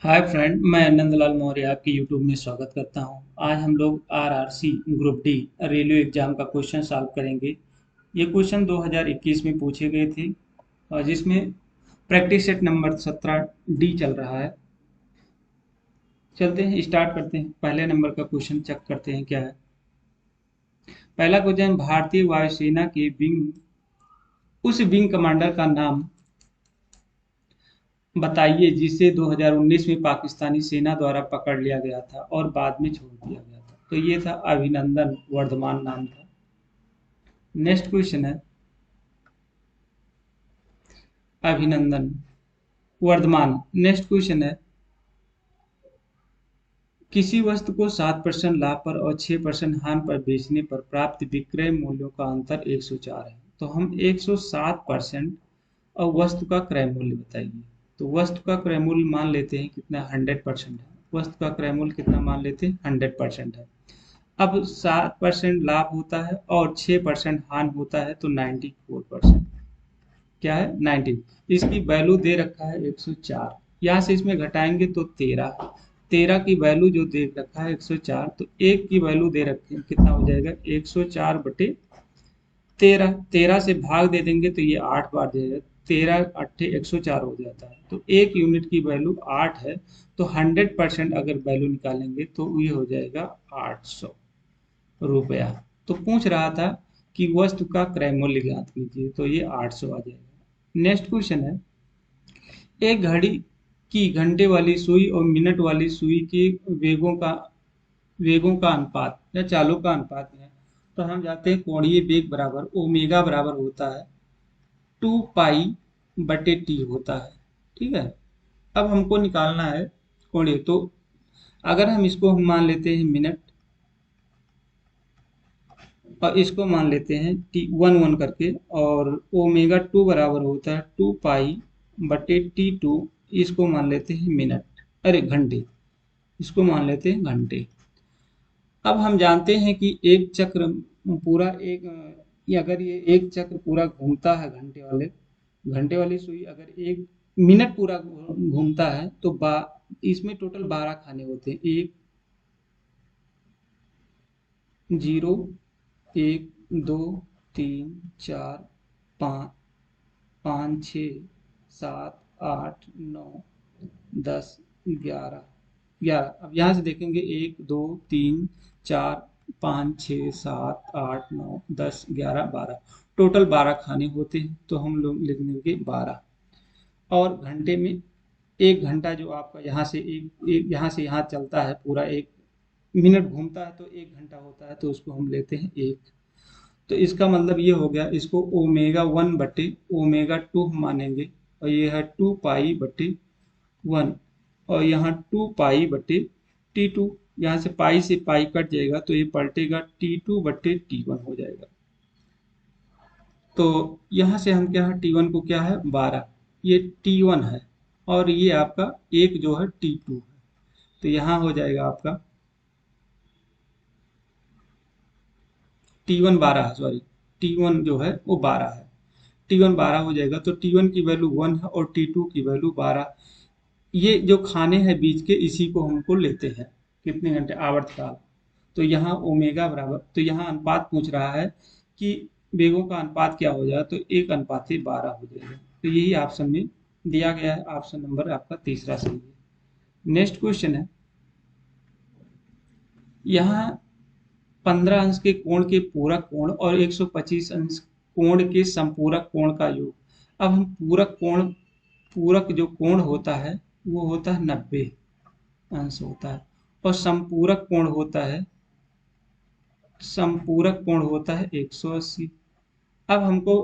Hi friend, मैं नंदलाल मौर्य आपकी YouTube में स्वागत करता हूं। आज हम लोग RRC group D railway exam का क्वेश्चन सॉल्व करेंगे। ये क्वेश्चन 2021 में पूछे गए थे और जिसमें प्रैक्टिस सेट नंबर 17 डी चल रहा है। चलते हैं, स्टार्ट करते हैं। पहले नंबर का क्वेश्चन चेक करते हैं क्या है। पहला क्वेश्चन, भारतीय वायुसेना के उस विंग कमांडर का नाम बताइए जिसे 2019 में पाकिस्तानी सेना द्वारा पकड़ लिया गया था और बाद में छोड़ दिया गया था। तो ये था अभिनंदन वर्धमान नाम था। नेक्स्ट क्वेश्चन है अभिनंदन वर्धमान। नेक्स्ट क्वेश्चन है, किसी वस्तु को 7% लाभ पर और 6% हानि पर बेचने पर प्राप्त विक्रय मूल्यों का अंतर 104 है। तो हम 107% और वस्तु का क्रय मूल्य बताइए। तो वस्तु का क्रय मूल्य मान लेते हैं कितना, 100% है। वस्तु का क्रय मूल्य कितना मान लेते हैं, 100% है। अब 7% लाभ होता है और 6% हानि होता है, तो 94% क्या है, 90। इसकी वैल्यू दे रखा है 104। यहाँ से इसमें घटाएंगे तो 13। 13 की वैल्यू जो दे रखा है 104, तो एक की वैल्यू दे रखी है, कितना हो जाएगा, 104/13। 13 से भाग दे देंगे तो ये 8 बार दे देगा। 13 अट्ठे 104 हो जाता है। तो एक यूनिट की वैल्यू 8 है। तो 100% अगर वैल्यू निकालेंगे तो ये हो जाएगा 800 रुपया। तो पूछ रहा था कि वस्तु का क्रय मूल्य ज्ञात कीजिए, तो ये 800 आ जाएगा। नेक्स्ट क्वेश्चन है, एक घड़ी की घंटे वाली सुई और मिनट वाली सुई के वेगों का अनुपात या चालों का अनुपात है। तो हम जाते हैं, कोणीय वेग बराबर ओमेगा बराबर होता है 2 पाई/टी होता है। ठीक है। अब हमको निकालना है कोणीय। तो अगर हम मान लेते हैं मिनट और इसको मान लेते हैं टी 1 करके, और ओमेगा 2 बराबर होता है 2 पाई/टी2। इसको मान लेते हैं मिनट, अरे घंटे, इसको मान लेते हैं घंटे। अब हम जानते हैं कि एक चक्र पूरा एक अगर ये एक चक्र पूरा घूमता है, घंटे वाली सुई अगर एक मिनट पूरा घूमता है तो इसमें टोटल 12 खाने होते हैं। 1 0 1 2 3 4 5 5 6 7 8 9 10 11 11। अब यहाँ से देखेंगे 1 2 3 4 5 6 7 8 9 10 11 12, टोटल 12 खाने होते हैं। तो हम लोग लिख लेंगे 12। और घंटे में एक घंटा जो आपका यहाँ से यहाँ से यहाँ चलता है, पूरा एक मिनट घूमता है तो 1 घंटा होता है, तो उसको हम लेते हैं 1। तो इसका मतलब ये हो गया, इसको ओमेगा 1/ओमेगा 2 हम मानेंगे। और ये है 2 पाई/1। और यहाँ 2 पाई/T2। यहाँ से पाई कट जाएगा तो ये पलटेगा T2/T1 हो जाएगा। तो यहाँ से हम क्या है, T1 को क्या है 12, ये T1 है। और ये आपका एक जो है T2 है। तो यहाँ हो जाएगा आपका T1 12 है, सॉरी, T1 जो है वो 12 है। T1 12 हो जाएगा। तो T1 की वैल्यू 1 है और T2 की वैल्यू 12। ये जो खाने हैं बीच के, इसी को हमको लेते हैं कितने घंटे, आवर्तकाल। तो यहाँ ओमेगा बराबर, तो यहाँ अनुपात पूछ रहा है कि वेगों का अनुपात क्या हो जाएगा, तो 1/12 हो जाएगा। तो यही ऑप्शन में दिया गया है। ऑप्शन नंबर आपका तीसरा सही है। नेक्स्ट क्वेश्चन है, यहाँ 15 अंश के कोण के पूरक कोण और 125 अंश कोण के संपूरक कोण का योग। अब हम पूरक जो कोण होता है वो होता है 90 अंश होता है, और संपूरक कोण होता है 180। अब हमको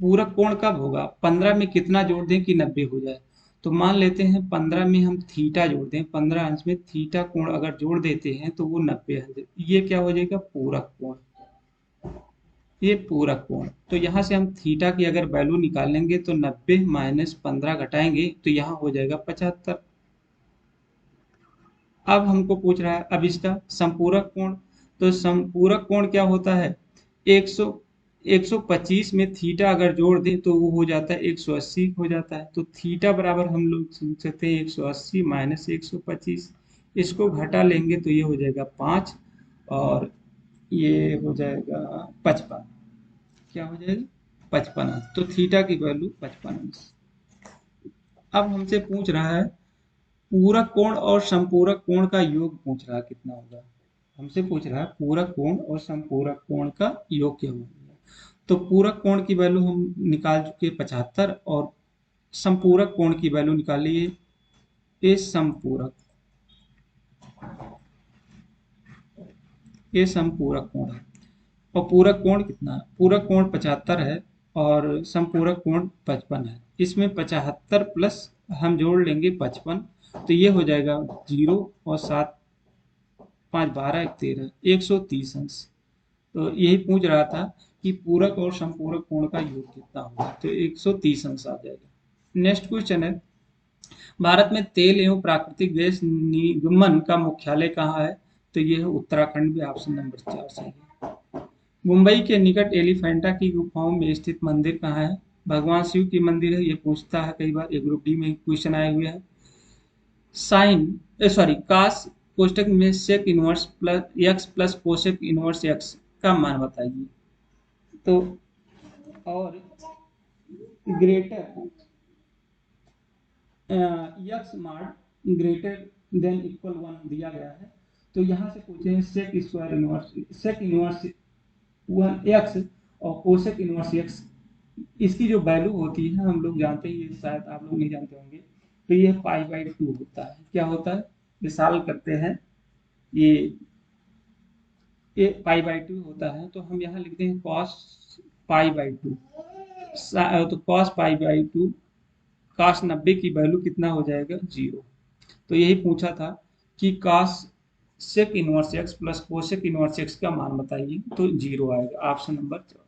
पूरक कोण कब होगा, 15 में कितना जोड़ दें कि 90 हो जाए। तो मान लेते हैं 15 में हम थीटा जोड़ दें, 15 अंश में थीटा कोण अगर जोड़ देते हैं तो वो 90 है। ये क्या हो जाएगा, पूरक कोण। ये पूरक कोण। तो यहाँ से हम थीटा की अगर वैल्यू निकालेंगे तो 90 - 15 घटाएंगे तो यहाँ हो जाएगा 75। अब हमको पूछ रहा है अब इसका संपूरक कोण। तो संपूरक कोण क्या होता है, 100 125 में थीटा अगर जोड़ दें तो वो हो जाता है 180 हो जाता है। तो थीटा बराबर हम लोग सोच सकते हैं 180 माइनस 125। इसको घटा लेंगे तो ये हो जाएगा 5 और ये हो जाएगा 55। क्या हो जाएगा 55 अंश। तो थीटा की वैल्यू 55 अंश। अब हमसे पूछ रहा है पूरक कोण और समपूरक कोण का योग पूछ रहा है कितना होगा। हमसे पूछ रहा है पूरक कोण और समपूरक कोण का योग क्या होगा। तो पूरक कोण की वैल्यू हम निकाल चुके 75 और समपूरक कोण की वैल्यू निकालिए। ये समपूरक कोण है और पूरक कोण कितना है? पूरक कोण 75 है और समपूरक कोण 55 है। इसमें 75 प्लस हम जोड़ लेंगे 55 तो ये हो जाएगा 0 और 7 5 12 1 13 130 अंश। तो यही पूछ रहा था कि पूरक और समपूरक कोण का योग कितना होगा। तो 130 अंश आ जाएगा। नेक्स्ट क्वेश्चन है भारत में तेल एवं प्राकृतिक गैस निगमन का मुख्यालय कहाँ है। तो ये है उत्तराखंड में। ऑप्शन नंबर 4 सही है। मुंबई के निकट एलिफेंटा की गुफाओं में स्थित मंदिर कहाँ है। भगवान शिव की मंदिर है। ये पूछता है कई बार, ये ग्रुप डी में क्वेश्चन आए हुए हैं। साइन सॉरी कास कोष्टक में sec inverse plus x plus cosec inverse x का मान बताइए। तो और greater x mod greater than equal 1 दिया गया है। तो यहाँ से पूछे हैं sec square inverse sec inverse 1 x और कोसेक इनवर्स एक्स। इसकी जो वैल्यू होती है हम लोग जानते हैं, ये शायद आप लोग नहीं जानते होंगे। तो ये पाई/2 होता है। क्या होता है? ये सॉल्व करते हैं। ये पाई/2 होता है। तो हम यहाँ लिखते हैं कॉस पाई/2। तो कॉस पाई/2 काश 90 की वैल्यू कितना हो जाएगा 0। तो यही पूछा था कि काश sec inverse x plus cosec inverse x का मान बताइए। तो 0 आएगा। Option number 4।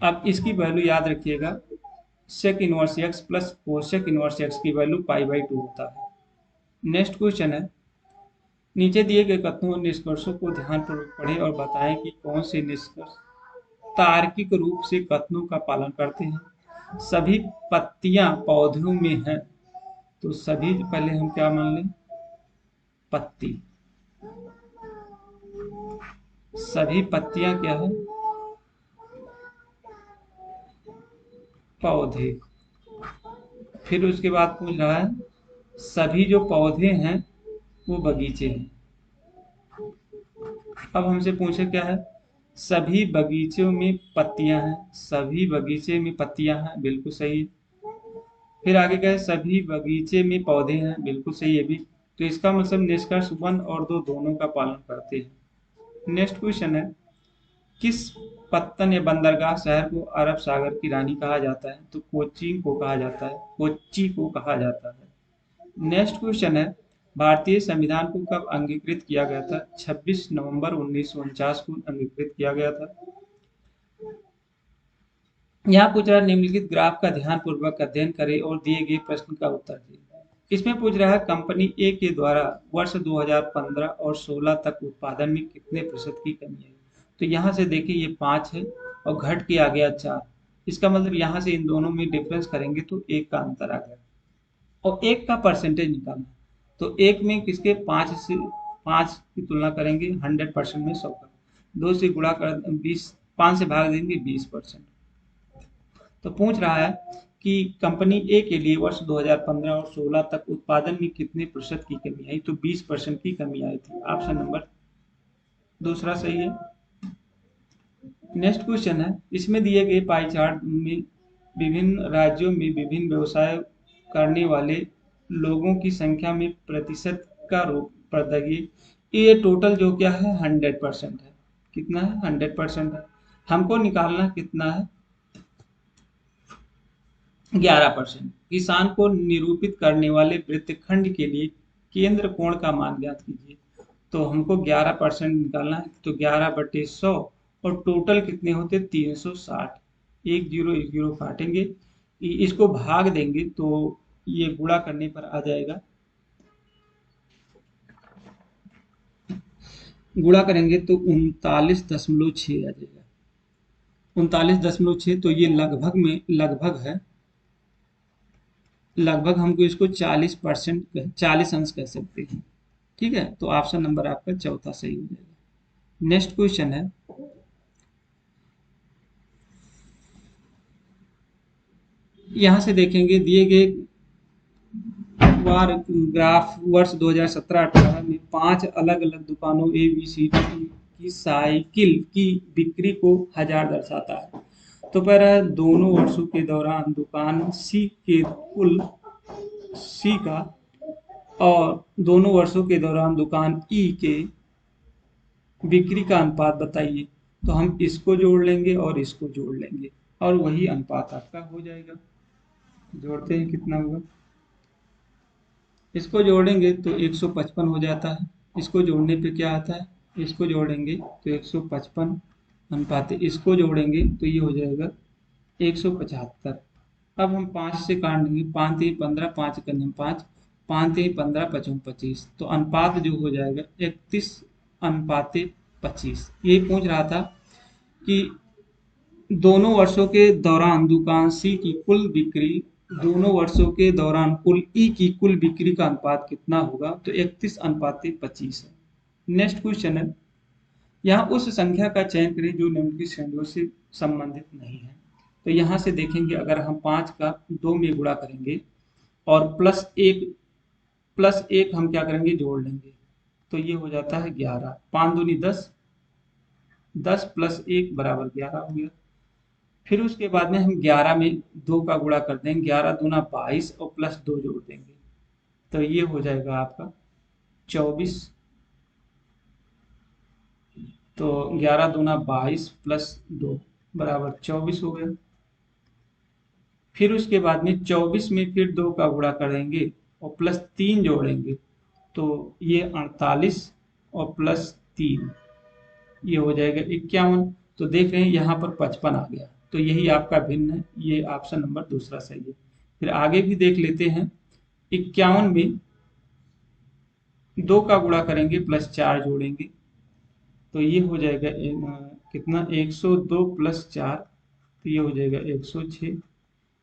अब इसकी वैल्यू याद रखिएगा। Sec inverse x plus cosec inverse x की वैल्यू पाई/2 होता है। नेक्स्ट क्वेश्चन है नीचे दिए गए कथनों और निष्कर्षों को ध्यानपूर्वक पढ़ें और बताएं कि कौन से निष्कर्ष तार्किक रूप से कथनों का पालन करते हैं। सभी पत्तियां पौधों में हैं। तो सभी पहले हम क्या मान लें? पत्ती। सभी पत्तियां क्या है? पौधे। फिर उसके बाद पूछ रहा है सभी जो पौधे हैं वो बगीचे हैं। अब हमसे पूछे क्या है? सभी बगीचों में पत्तियां हैं। सभी बगीचे में पत्तियां हैं, बिल्कुल सही है। फिर आगे क्या है? सभी बगीचे में पौधे हैं, बिल्कुल सही है भी। तो इसका मतलब निष्कर्ष 1 और 2 दोनों का पालन करते हैं। नेक्स्ट क्वेश्चन है किस पत्तन या बंदरगाह शहर को अरब सागर की रानी कहा जाता है। तो कोचीन को कहा जाता है, कोच्चि को कहा जाता है। नेक्स्ट क्वेश्चन है भारतीय संविधान को कब अंगीकृत किया गया था। 26 नवंबर 1949 को अंगीकृत किया गया था। यहाँ पूछ रहा है निम्नलिखित ग्राफ का ध्यान पूर्वक अध्ययन करें और दिए गए प्रश्न का उत्तर दें। इसमें पूछ रहा है कंपनी ए के द्वारा वर्ष 2015 और 16 तक उत्पादन में कितने प्रतिशत की कमी आई। तो यहाँ से देखिए ये 5 है और घट के आ गया 4। इसका मतलब यहाँ से इन दोनों में डिफरेंस करेंगे तो 1 का अंतर आ गया और 1 का परसेंटेज निकालना। तो 1 में किसके 5 की तुलना करेंगे 100% में 100 का। 2 से गुणा कर 20, 5 से भाग देंगे 20%। तो पूछ रहा है कि कंपनी ए के लिए वर्ष 2015 और 16 तक उत्पादन में कितने प्रतिशत की कमी आई। तो 20% की कमी आई थी। ऑप्शन नंबर दूसरा सही है। नेक्स्ट क्वेश्चन है इसमें दिए गए पाई चार्ट में विभिन्न राज्यों में विभिन्न व्यवसाय करने वाले लोगों की संख्या में प्रतिशत का रूप बताइए। ये टोटल जो क्या है 100% है। कितना है? 100% है। हमको निकालना कितना है? 11%। किसान को निरूपित करने वाले वृत्तखंड के लिए केंद्र कोण का मान ज्ञात कीजिए। तो हमको 11% निकालना है। तो 11/100 और टोटल कितने होते? 360। एक जीरो काटेंगे, इसको भाग देंगे तो ये गुणा करने पर आ जाएगा। गुणा करेंगे तो 39.6 आ जाएगा। 39.6, तो ये लगभग में लगभग है, लगभग हमको इसको 40%, 40 अंश कह सकते हैं। ठीक है, तो ऑप्शन नंबर आपका चौथा सही हो जाएगा। नेक्स्ट क्वेश्चन है, यहां से देखेंगे दिए गए वार ग्राफ वर्ष 2017-18 में 5 अलग-अलग दुकानों ए बी सी डी की साइकिल की बिक्री को 1000 दर्शाता है। तो कह रहा है दोनों वर्षों के दौरान दुकान सी का और दोनों वर्षों के दौरान दुकान ई के बिक्री का अनुपात बताइए। तो हम इसको जोड़ लेंगे और इसको जोड़ लेंगे और वही अनुपात आपका हो जाएगा। जोड़ते हैं, कितना होगा, इसको जोड़ेंगे तो 155 हो जाता है। इसको जोड़ने पे क्या आता है, इसको जोड़ेंगे तो 155 अनुपात, इसको जोड़ेंगे तो ये हो जाएगा 175। अब हम 5 से काट देंगे, 5 3 15, 5 करने 5, 5 3 15, 55 25, तो अनुपात जो हो जाएगा 31:25। ये पूछ रहा था कि दोनों वर्षों के दौरान दुकान सी की कुल बिक्री, दोनों वर्षों के दौरान कुल ई की कुल बिक्री का अनुपात कितना होगा, तो 31:25 है। नेक्स्ट क्वेश्चन है, यहाँ उस संख्या का चयन करें जो निम्नलिखित श्रेणियों से संबंधित नहीं है। तो यहाँ से देखेंगे, अगर हम 5 का 2 में गुणा करेंगे और प्लस एक हम क्या करेंगे, जोड़ लेंगे, तो ये हो जाता है 11। 5 दूनी 10, 10 प्लस 1 बराबर 11 हो गया। फिर उसके बाद में हम 11 में 2 का गुणा कर देंगे, 11 दूना 22 और प्लस 2 जोड़ देंगे, तो ये हो जाएगा आपका 24। तो 11 दूना 22 प्लस 2 बराबर 24 हो गया। फिर उसके बाद में 24 में फिर 2 का गुणा करेंगे और प्लस 3 जोड़ेंगे, तो ये 48 और प्लस 3 ये हो जाएगा 51। तो देख रहे हैं यहाँ पर 55 आ गया, तो यही आपका भिन्न है, ये ऑप्शन नंबर दूसरा सही है। फिर आगे भी देख लेते हैं, 51 में 2 का गुणा करेंगे प्लस 4 जोड़ेंगे, तो ये हो जाएगा कितना, 102 प्लस 4, तो ये हो जाएगा 106।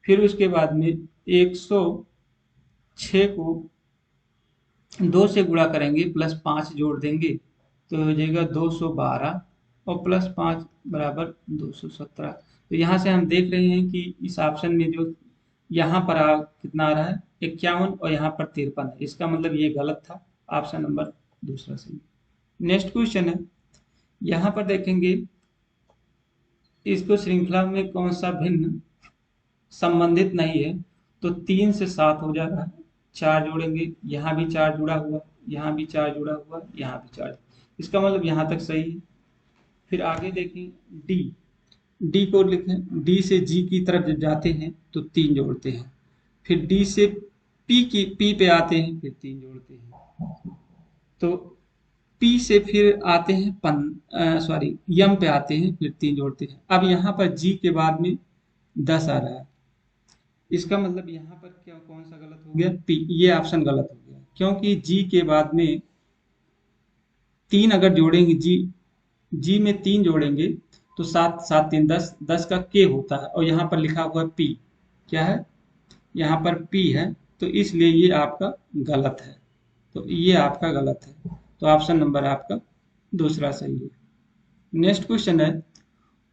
फिर उसके बाद में 106 को 2 से गुणा करेंगे प्लस 5 जोड़ देंगे, तो हो जाएगा 212 और प्लस 5 बराबर 217। तो यहाँ से हम देख रहे हैं कि इस ऑप्शन में जो यहाँ पर कितना आ रहा है 51 और यहाँ पर 53 है, इसका मतलब ये गलत था, ऑप्शन नंबर दूसरा सही। नेक्स्ट क्वेश्चन है, यहाँ पर देखेंगे इसको श्रृंखला में कौन सा भिन्न संबंधित नहीं है, तो 3 से 7 हो जा रहा है, 4 जोड़ेंगे, यहाँ भी 4 जुड़ा हुआ, यहाँ भी 4 जुड़ा हुआ, यहाँ भी 4, इसका मतलब यहाँ तक सही है। फिर आगे देखें, डी डी को लिखें, डी से जी की तरफ जब जाते हैं तो 3 जोड़ते हैं, फिर डी से पी पे आते हैं फिर 3 जोड़ते हैं, तो पी से फिर आते हैं सॉरी यम पे आते हैं फिर 3 जोड़ते हैं। अब यहाँ पर जी के बाद में 10 आ रहा है, इसका मतलब यहाँ पर क्या, कौन सा गलत हो गया, पी, ये ऑप्शन गलत हो गया, क्योंकि जी के बाद में 3 अगर जोड़ेंगे, जी में 3 जोड़ेंगे तो 7 7 3 10, 10 का के होता है और यहाँ पर लिखा हुआ पी, क्या है, यहाँ पर पी है, तो इसलिए ये आपका गलत है, तो ये आपका गलत है, तो ऑप्शन नंबर आपका दूसरा सही है। नेक्स्ट क्वेश्चन है,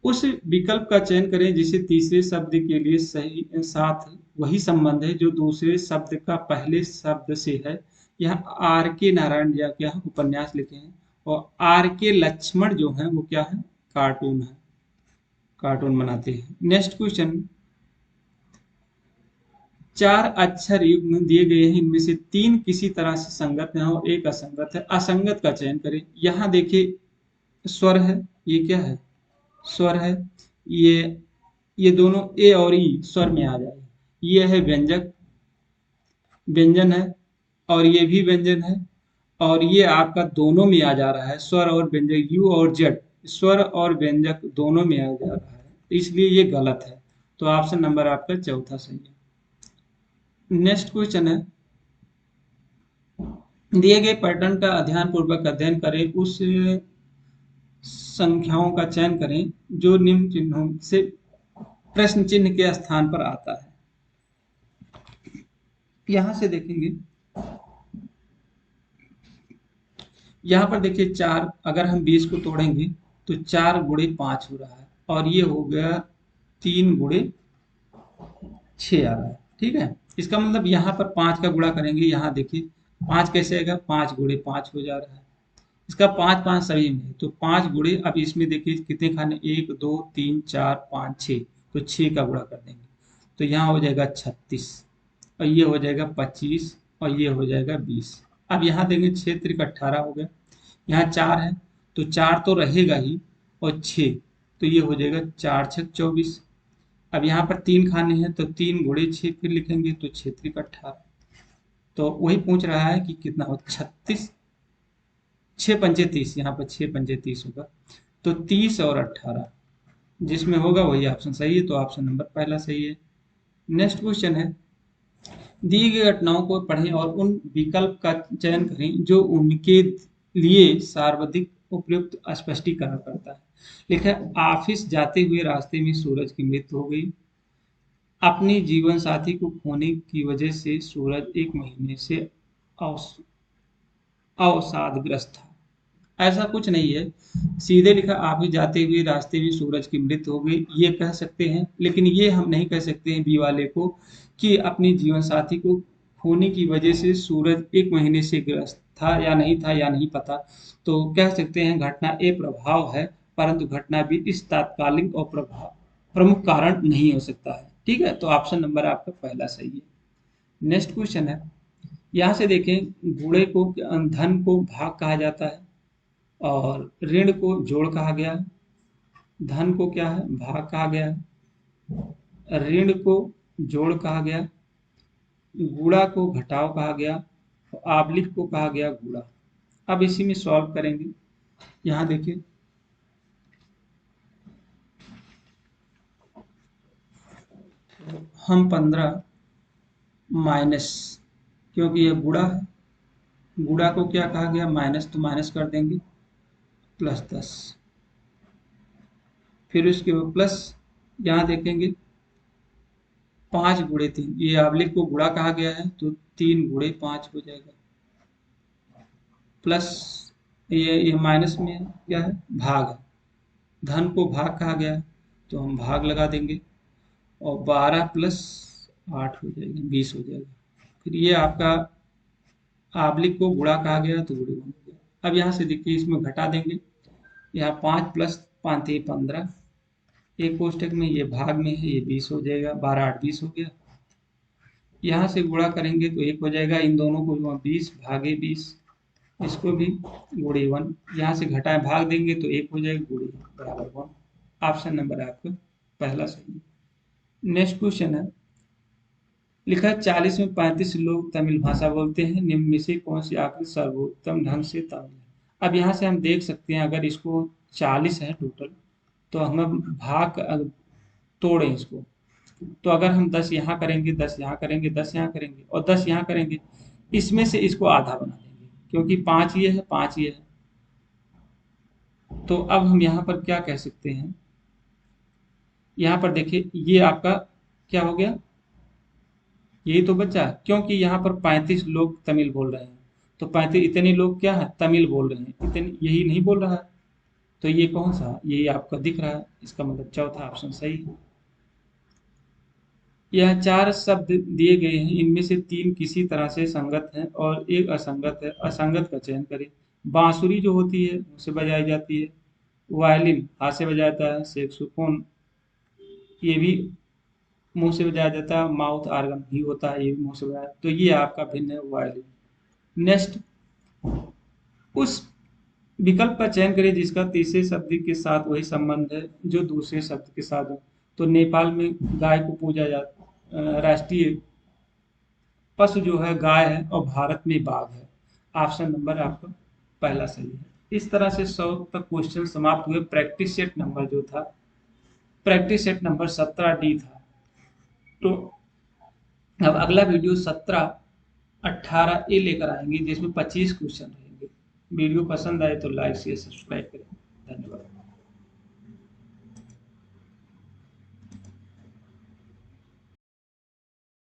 उस विकल्प का चयन करें जिसे तीसरे शब्द के लिए सही साथ वही संबंध है जो दूसरे शब्द का पहले शब्द से है। यहाँ आर के नारायण जी क्या उपन्यास लिखे हैं और आर के लक्ष्मण जो हैं वो क्या है, कार्टून है, कार्टून बनाते हैं। नेक्स्ट क्वेश्चन, 4 अक्षर युग्म दिए गए हैं, इनमें से 3 किसी तरह से संगत है और 1 असंगत है, असंगत का चयन करें। यहाँ देखिए स्वर है, ये क्या है, स्वर है, ये दोनों ए और ई स्वर में आ जाए, ये है व्यंजक, व्यंजन है, और ये भी व्यंजन है, और ये आपका दोनों में आ जा रहा है, स्वर और व्यंजक, यू और जेड स्वर और व्यंजक दोनों में आ जा रहा है, इसलिए ये गलत है, तो ऑप्शन नंबर आपका चौथा सही है। नेक्स्ट क्वेश्चन है, दिए गए पैटर्न का ध्यान पूर्वक अध्ययन करें, उस संख्याओं का चयन करें जो निम्न चिन्हों से प्रश्न चिन्ह के स्थान पर आता है। यहां से देखेंगे, यहाँ पर देखिए 4, अगर हम 20 को तोड़ेंगे तो 4 गुणे 5 हो रहा है और ये हो गया 3 गुणे 6 आ रहा है। ठीक है, इसका मतलब यहाँ पर 5 का गुणा करेंगे, यहाँ देखिए 5 कैसे आएगा, 5 गुणे 5 हो जा रहा है। इसका 5 5 सभी में, तो 5 गुणे, अब इसमें देखिए कितने खाने, 1 2 3 4 5 6, तो 6 का गुणा कर देंगे तो यहाँ हो जाएगा 36 और ये हो जाएगा 25 और ये हो जाएगा 20। अब यहाँ देंगे 6 त्रिक 18 हो गया, यहाँ 4 है तो 4 तो रहेगा ही और 6, तो ये हो जाएगा 4 छक 24। अब यहाँ पर 3 खाने हैं तो 3 गुणे 6 फिर लिखेंगे तो 6 त्रिक 18, तो वही पूछ रहा है कि कितना हो, 36, 6 पंजे 30, यहाँ पर 6 पंजे 30 होगा, तो 30 और 18 जिसमें होगा वही ऑप्शन सही है, तो ऑप्शन नंबर पहला सही है। नेक्स्ट क्वेश्चन है, दी गई घटनाओं को पढ़ें और उन विकल्प का चयन करें जो उनके लिए सर्वाधिक उपयुक्त स्पष्टीकरण करता है। लिखा है, ऑफिस जाते हुए रास्ते में सूरज की मृत्यु हो गई। अपने जीवन साथी को खोने की वजह से सूरज 1 महीने से अवस- अवसादग्रस्त था। ऐसा कुछ नहीं है, सीधे लिखा ऑफिस जाते हुए रास्ते में सूरज की मृत्यु हो गई, ये कह सकते हैं, लेकिन ये हम नहीं कह सकते हैं बी वाले को कि अपने जीवन साथी को खोने की वजह से सूरज 1 महीने से ग्रस्त था या नहीं पता, तो कह सकते हैं घटना ए प्रभाव है, परंतु घटना बी इस तात्कालिक और प्रभाव प्रमुख कारण नहीं हो सकता है। ठीक है, तो ऑप्शन नंबर आपका पहला सही है। नेक्स्ट क्वेश्चन है, यहाँ से देखें, घोड़े को धन को भाग कहा जाता है और ऋण को जोड़ कहा गया है, धन को क्या है, भाग कहा गया है, ऋण को जोड़ कहा गया, गुणा को घटाव कहा गया और आबलिक को कहा गया गुणा। अब इसी में सॉल्व करेंगे। यहाँ देखिए, हम 15 माइनस, क्योंकि यह गुणा है, गुणा को क्या कहा गया, माइनस, तो माइनस कर देंगे, प्लस 10, फिर उसके बाद प्लस, यहाँ देखेंगे 5 गुणे 3, ये आबलिक को गुणा कहा गया है तो 3 गुणे 5 हो जाएगा, प्लस ये माइनस में है, क्या है, भाग है, धन को भाग कहा गया है तो हम भाग लगा देंगे और 12 प्लस 8 हो जाएगा, 20 हो जाएगा। फिर ये आपका आबलिक को गुणा कहा गया तो गुणे 1 हो गया। अब यहाँ से देखिए इसमें घटा देंगे, यहाँ 5 प्लस 5 = 15, एक कोष्टक में ये भाग में है, ये 20 हो जाएगा, 12 8 20 हो गया। यहाँ से गुणा करेंगे तो 1 हो जाएगा, इन दोनों को 20 भागे 20, इसको भी गुणे 1, यहाँ से घटाए भाग देंगे तो 1 हो जाएगा, गुणे बराबर 1। ऑप्शन नंबर आपका पहला सही है। नेक्स्ट क्वेश्चन है, लिखा है 40 में 35 लोग तमिल भाषा बोलते हैं, निम्न में से कौन सी आकृति सर्वोत्तम ढंग से तमिल है। अब यहाँ से हम देख सकते हैं, अगर इसको 40 है टोटल, तो हम भाग तोड़ें इसको, तो अगर हम 10 यहाँ करेंगे, 10 यहाँ करेंगे, 10 यहाँ करेंगे और 10 यहाँ करेंगे, इसमें से इसको आधा बना देंगे, क्योंकि 5 ये है, 5 ये है, तो अब हम यहाँ पर क्या कह सकते हैं, यहाँ पर देखिए ये आपका क्या हो गया, यही तो बचा, क्योंकि यहाँ पर 35 लोग तमिल बोल रहे हैं, तो 35 इतने लोग क्या है, तमिल बोल रहे हैं, इतने यही नहीं बोल रहा है, तो ये कौन सा, यही आपका दिख रहा है, इसका मतलब चौथा ऑप्शन सही है। यह 4 शब्द दिए गए हैं, इनमें से 3 किसी तरह से संगत हैं और एक असंगत है, असंगत का चयन करें। बांसुरी जो होती है मुंह से बजाई जाती है, वायलिन हाथ से बजाया जाता है, सैक्सोफोन ये भी मुंह से बजाया जाता है, माउथ आर्गन ही होता है, ये भी मुंह से बजाया, तो ये आपका भिन्न है वायलिन। नेक्स्ट, उस विकल्प का चयन करें जिसका तीसरे शब्द के साथ वही संबंध है जो दूसरे शब्द के साथ हो। तो नेपाल में गाय को पूजा जाता, राष्ट्रीय पशु जो है गाय है और भारत में बाघ है। ऑप्शन नंबर आपका पहला सही है। इस तरह से 100 तक क्वेश्चन समाप्त हुए। प्रैक्टिस सेट नंबर जो था, प्रैक्टिस सेट नंबर 17D था। तो अब अगला वीडियो 17 18A लेकर आएंगे जिसमें 25 क्वेश्चन रहेंगे। वीडियो पसंद आए तो लाइक शेयर सब्सक्राइब करें।